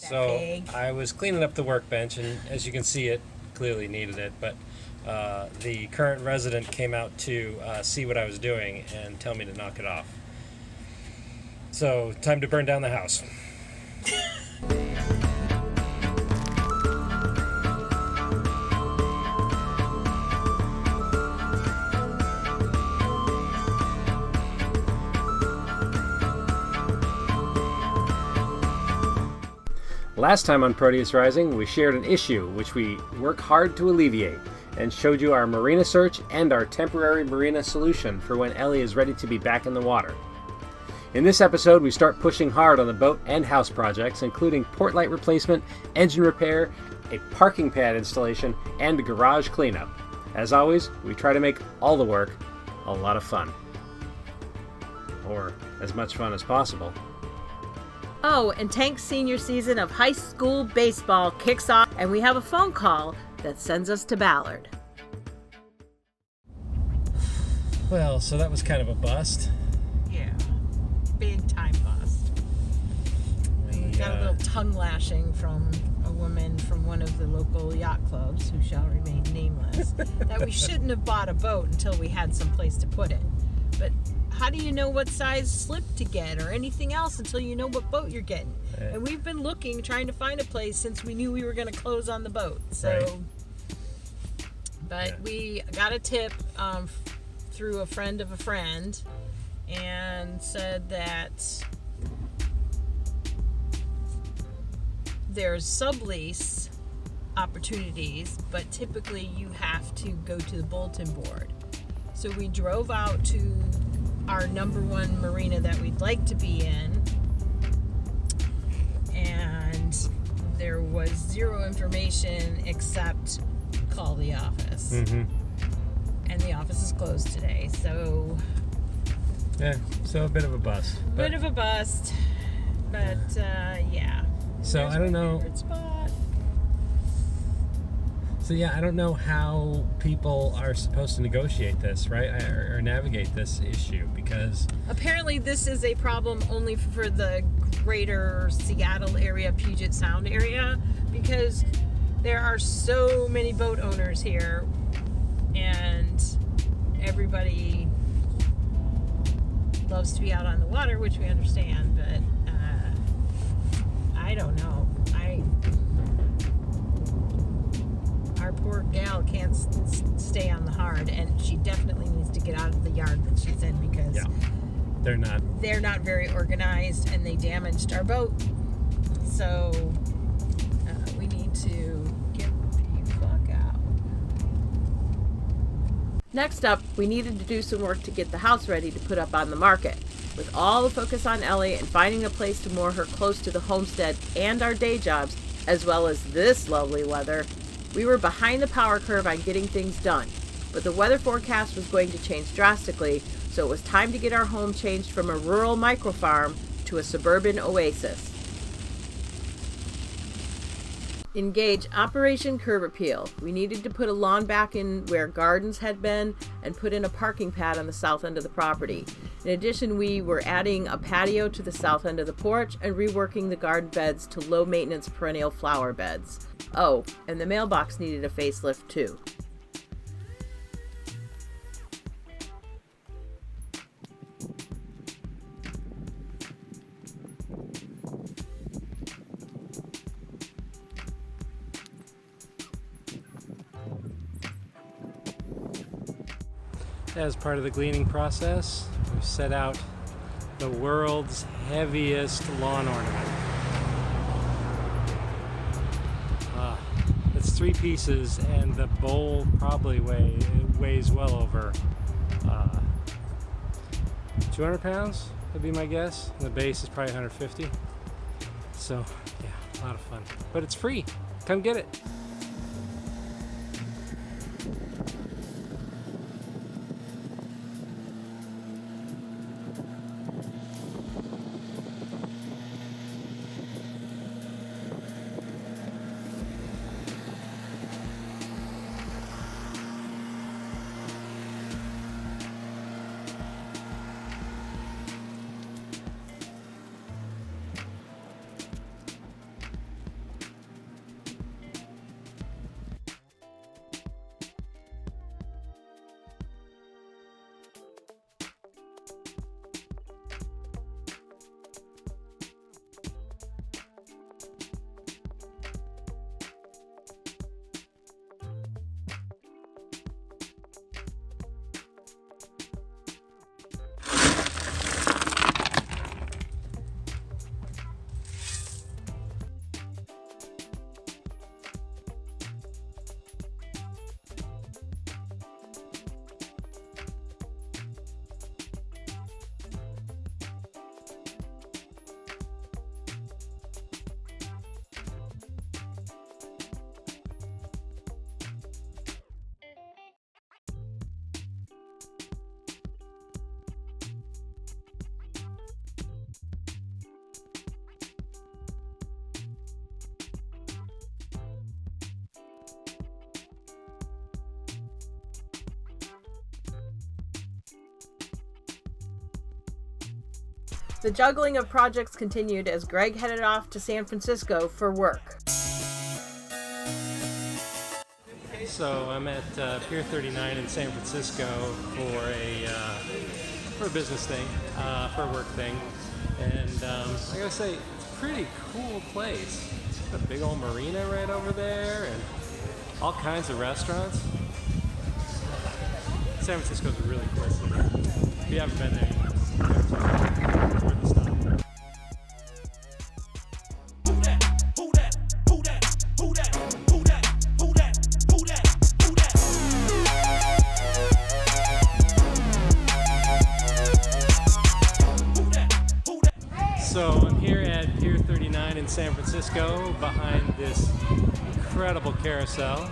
So I was cleaning up the workbench, and as you can see, it clearly needed it, but the current resident came out to see what I was doing and tell me to knock it off. So, time to burn down the house. Last time on Proteus Rising, we shared an issue which we work hard to alleviate, and showed you our marina search and our temporary marina solution for when Ellie is ready to be back in the water. In this episode, we start pushing hard on the boat and house projects, including port light replacement, engine repair, a parking pad installation, and a garage cleanup. As always, we try to make all the work a lot of fun. Or as much fun as possible. Oh, and Tank's senior season of high school baseball kicks off, and we have a phone call that sends us to Ballard. Well, so that was kind of a bust. Yeah, big time bust. We got a little tongue lashing from a woman from one of the local yacht clubs, who shall remain nameless, that we shouldn't have bought a boat until we had some place to put it. But how do you know what size slip to get or anything else until you know what boat you're getting? Right. And we've been looking, trying to find a place since we knew we were going to close on the boat. So, right. But we got a tip through a friend of a friend, and said that there's sublease opportunities, but typically you have to go to the bulletin board. So we drove out to our number one marina that we'd like to be in, and there was zero information except call the office. Mm-hmm. And the office is closed today, so... Yeah, so a bit of a bust. But yeah. So I don't know... So yeah, I don't know how people are supposed to negotiate this, right? Or navigate this issue, because... Apparently this is a problem only for the greater Seattle area, Puget Sound area, because there are so many boat owners here, and everybody loves to be out on the water, which we understand, but I don't know. Our poor gal can't stay on the hard, and she definitely needs to get out of the yard that she's in, because they're not very organized, and they damaged our boat. So we need to get the fuck out. Next up, we needed to do some work to get the house ready to put up on the market. With all the focus on Ellie and finding a place to moor her close to the homestead and our day jobs, as well as this lovely weather, we were behind the power curve on getting things done. But the weather forecast was going to change drastically, so it was time to get our home changed from a rural microfarm to a suburban oasis. Engage Operation Curb Appeal. We needed to put a lawn back in where Gardens had been and put in a parking pad on the south end of the property. In addition, we were adding a patio to the south end of the porch and reworking the garden beds to low-maintenance perennial flower beds. Oh, and the mailbox needed a facelift too. As part of the gleaning process, we've set out the world's heaviest lawn ornament. It's 3 pieces, and the bowl probably weighs well over 200 pounds, would be my guess. And the base is probably 150. So, yeah, a lot of fun. But it's free. Come get it. The juggling of projects continued as Greg headed off to San Francisco for work. So I'm at Pier 39 in San Francisco for a business thing, for a work thing, and I gotta say, it's a pretty cool place. It's got a big old marina right over there, and all kinds of restaurants. San Francisco's a really cool city. If you haven't been there, you gotta check it out. It's worth the stop. So I'm here at Pier 39 in San Francisco behind this incredible carousel,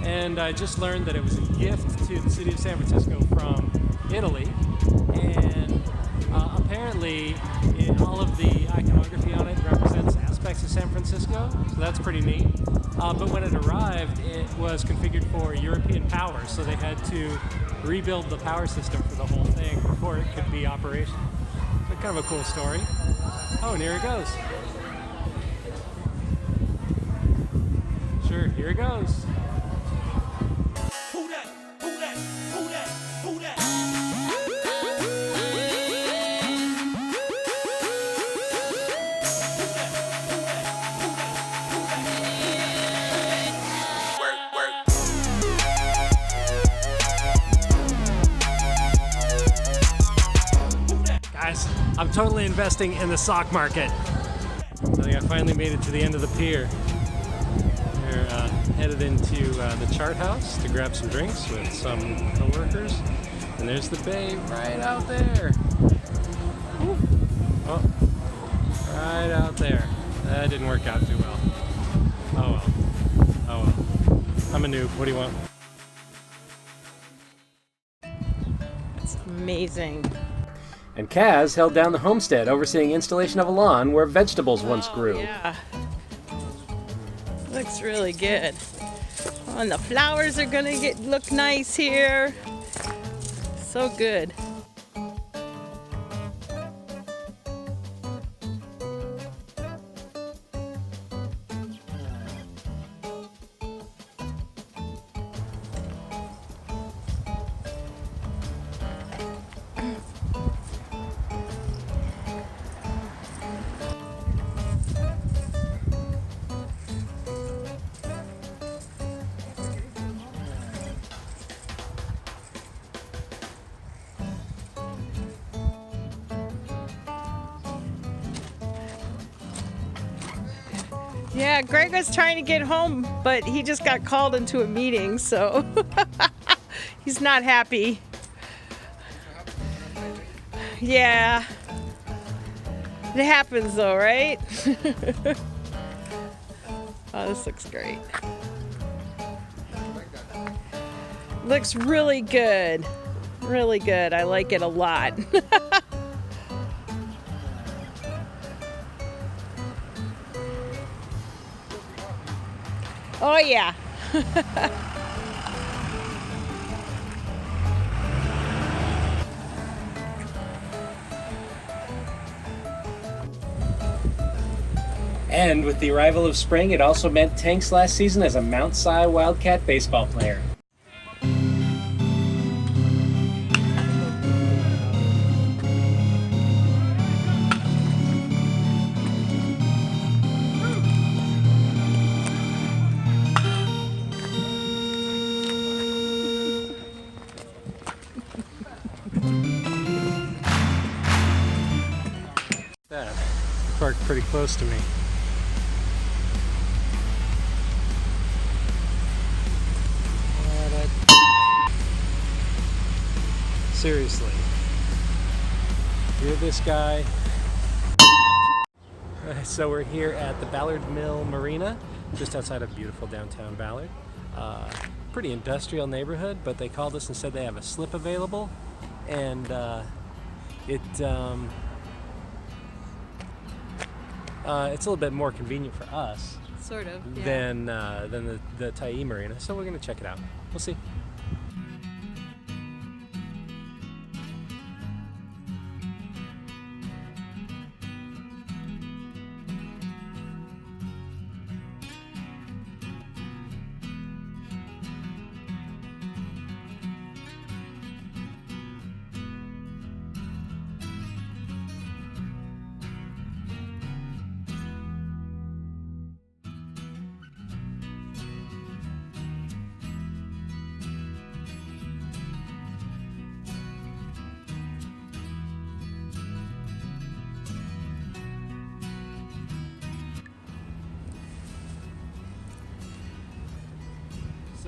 and I just learned that it was a gift to the city of San Francisco from Italy, and apparently all of the iconography on it represents aspects of San Francisco, so that's pretty neat. But when it arrived, it was configured for European power, so they had to rebuild the power system for the whole thing before it could be operational. So kind of a cool story. Oh, and here it goes. Sure, here it goes. Guys, I'm totally investing in the sock market. I think I finally made it to the end of the pier. We're headed into the chart house to grab some drinks with some coworkers. And there's the bay right out there. Woo. Oh, right out there. That didn't work out too well. Oh well. Oh well. I'm a noob. What do you want? It's amazing. And Casz held down the homestead, overseeing installation of a lawn where vegetables once grew. Yeah. Looks really good. Oh, and the flowers are gonna look nice here. So good. Yeah, Greg was trying to get home, but he just got called into a meeting, so he's not happy. Yeah. It happens though, right? Oh, this looks great. Looks really good. Really good. I like it a lot. Oh yeah. And with the arrival of spring, it also meant Tank's last season as a Mount Si Wildcat baseball player. That parked pretty close to me. Seriously. You're this guy. So we're here at the Ballard Mill Marina, just outside of beautiful downtown Ballard. Pretty industrial neighborhood, but they called us and said they have a slip available, and it's a little bit more convenient for us. Sort of, yeah. Than the Tyee Marina, so we're gonna check it out. We'll see.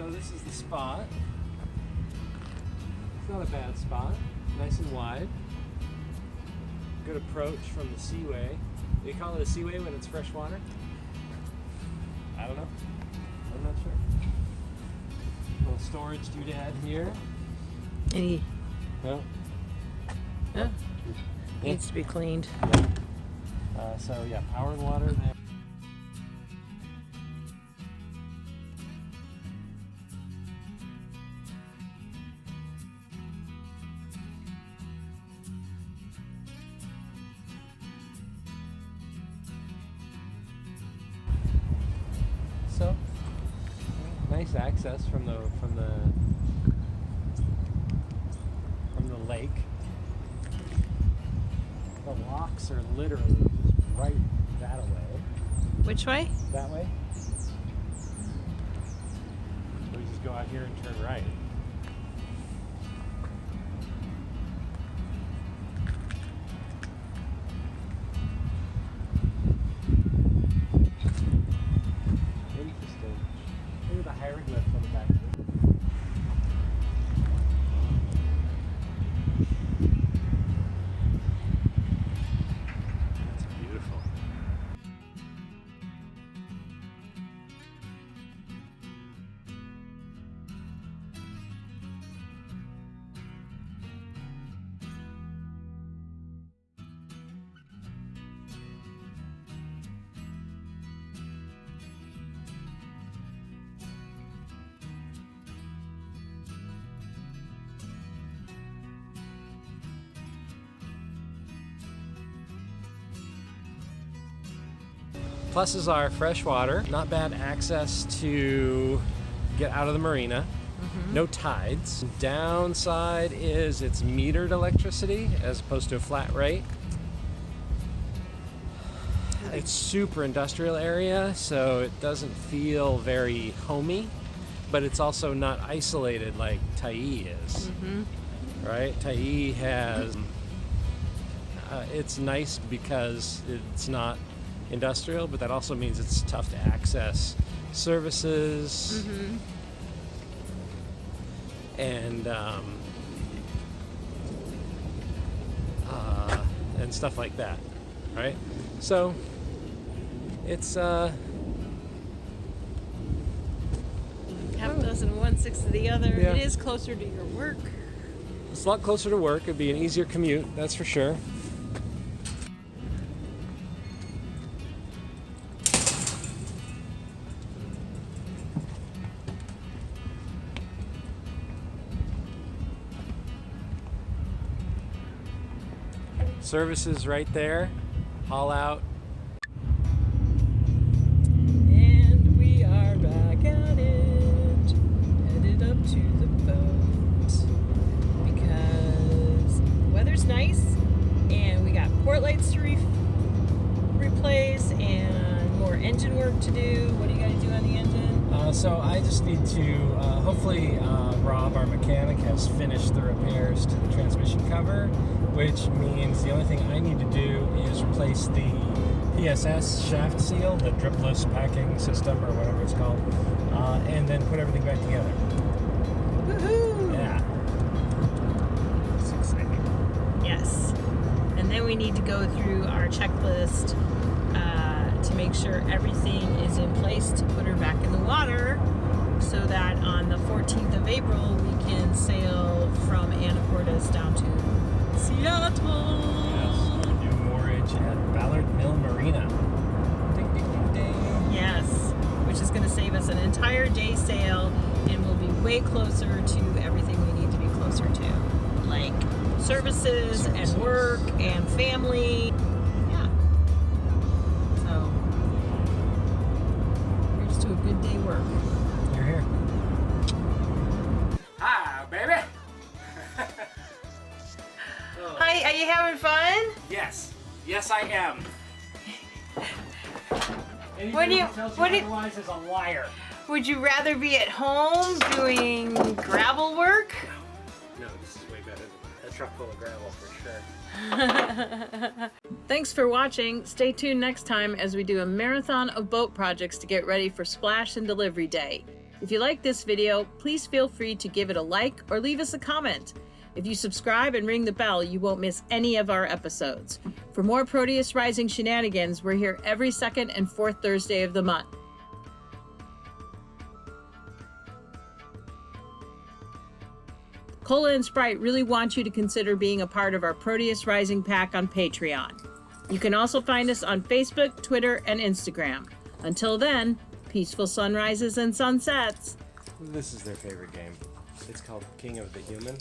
So this is the spot. It's not a bad spot. Nice and wide. Good approach from the seaway. Do you call it a seaway when it's fresh water? I don't know. I'm not sure. Little storage doodad here. Any? No. Yeah. Needs to be cleaned. Yeah. So yeah, power and water there. So nice access from the lake. The locks are literally just right that way. Which way? That way. We just go out here and turn right. Interesting. Look at the hieroglyph on the back. That's beautiful. Pluses are fresh water, not bad access to get out of the marina, no tides. Downside is it's metered electricity as opposed to a flat rate. It's super industrial area, so it doesn't feel very homey, but it's also not isolated like Tyee is, right? Tyee has, it's nice because it's not industrial, but that also means it's tough to access services and stuff like that, right? So it's half dozen, 1/6 of the other. Yeah. It is closer to your work. it's a lot closer to work. It'd be an easier commute, that's for sure. Services right there. Haul out. And we are back at it. Headed up to the boat. Because the weather's nice. And we got port lights to replace. And more engine work to do. What do you got to do on the engine? So I just need to, hopefully Rob, our mechanic, has finished the repairs to the transmission cover, which means the only thing I need to do is replace the PSS shaft seal, the dripless packing system or whatever it's called, and then put everything back together. Woohoo! Yeah. It's exciting. Yes. And then we need to go through our checklist to make sure everything is in place to put her back in the water so that on the 14th of April we can sail from Anacortes down to Seattle. Yes, new moorage at Ballard Mill Marina. Ding, ding, ding, ding. Yes, which is going to save us an entire day sail and we'll be way closer to everything we need to be closer to. Like services and work and family. Yeah. So, here's to a good day work. You're here. Hi, baby. Hi, are you having fun? Yes. Yes, I am. Anybody What do you- who tells what do- otherwise is a liar. Would you rather be at home doing gravel work? No, this is way better than a truck full of gravel for sure. Thanks for watching. Stay tuned next time as we do a marathon of boat projects to get ready for Splash and Delivery Day. If you like this video, please feel free to give it a like or leave us a comment. If you subscribe and ring the bell, you won't miss any of our episodes. For more Proteus Rising shenanigans, we're here every second and fourth Thursday of the month. Kola and Sprite really want you to consider being a part of our Proteus Rising pack on Patreon. You can also find us on Facebook, Twitter, and Instagram. Until then, peaceful sunrises and sunsets. This is their favorite game. It's called King of the Human.